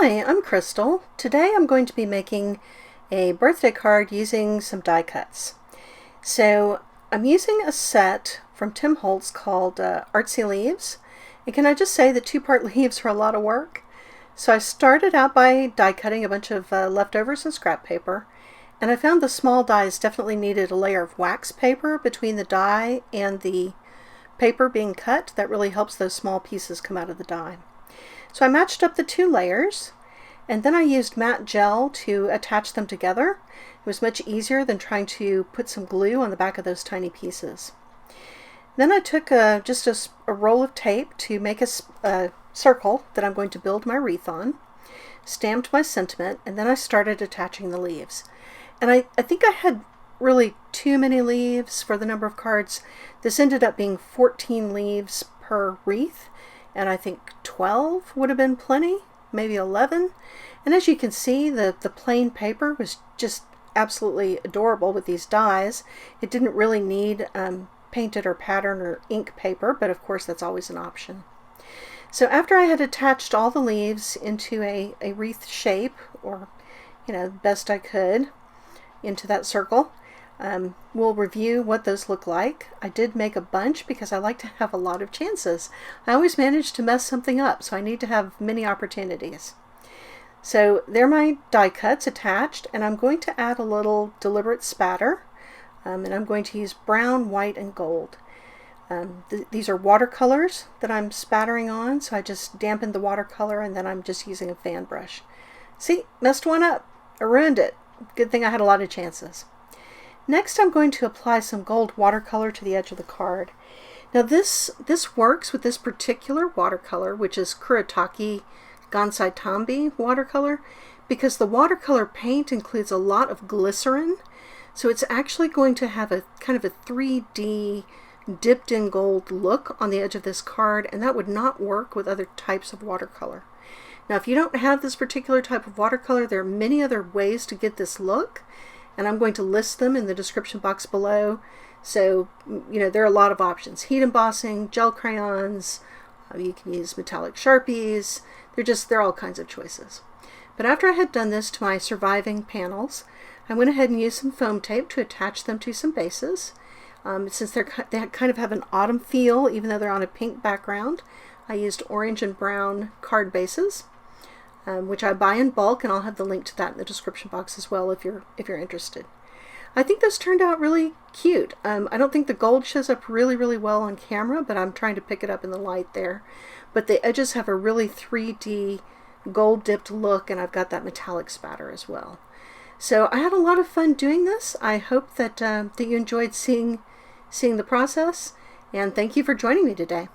Hi, I'm Crystal. Today I'm going to be making a birthday card using some die cuts. So I'm using a set from Tim Holtz called Artsy Leaves. And can I just say the two-part leaves are a lot of work? So I started out by die cutting a bunch of leftovers and scrap paper, and I found the small dies definitely needed a layer of wax paper between the die and the paper being cut. That really helps those small pieces come out of the die. So I matched up the two layers, and then I used matte gel to attach them together. It was much easier than trying to put some glue on the back of those tiny pieces. Then I took just a roll of tape to make a circle that I'm going to build my wreath on, stamped my sentiment, and then I started attaching the leaves. And I think I had really too many leaves for the number of cards. This ended up being 14 leaves per wreath, and I think 12 would have been plenty, maybe 11. And as you can see, the plain paper was just absolutely adorable with these dies. It didn't really need painted or pattern or ink paper, but of course that's always an option. So after I had attached all the leaves into a wreath shape, or best I could, into that circle, we'll review what those look like. I did make a bunch because I like to have a lot of chances. I always manage to mess something up, so I need to have many opportunities. So there are my die cuts attached, and I'm going to add a little deliberate spatter, and I'm going to use brown, white, and gold. These are watercolors that I'm spattering on, so I just dampened the watercolor, and then I'm just using a fan brush. See, messed one up. I ruined it. Good thing I had a lot of chances. Next, I'm going to apply some gold watercolor to the edge of the card. Now this works with this particular watercolor, which is Kuretake Gansi Tambi watercolor, because the watercolor paint includes a lot of glycerin, so it's actually going to have a kind of a 3D dipped in gold look on the edge of this card, and that would not work with other types of watercolor. Now if you don't have this particular type of watercolor, there are many other ways to get this look, and I'm going to list them in the description box below. So, there are a lot of options. Heat embossing, gel crayons, you can use metallic Sharpies. They're all kinds of choices. But after I had done this to my surviving panels, I went ahead and used some foam tape to attach them to some bases. Since they kind of have an autumn feel, even though they're on a pink background, I used orange and brown card bases, which I buy in bulk, and I'll have the link to that in the description box as well if you're interested. I think this turned out really cute. I don't think the gold shows up really well on camera, but I'm trying to pick it up in the light there. But the edges have a really 3D gold dipped look, and I've got that metallic spatter as well. So I had a lot of fun doing this. I hope that you enjoyed seeing the process, and thank you for joining me today.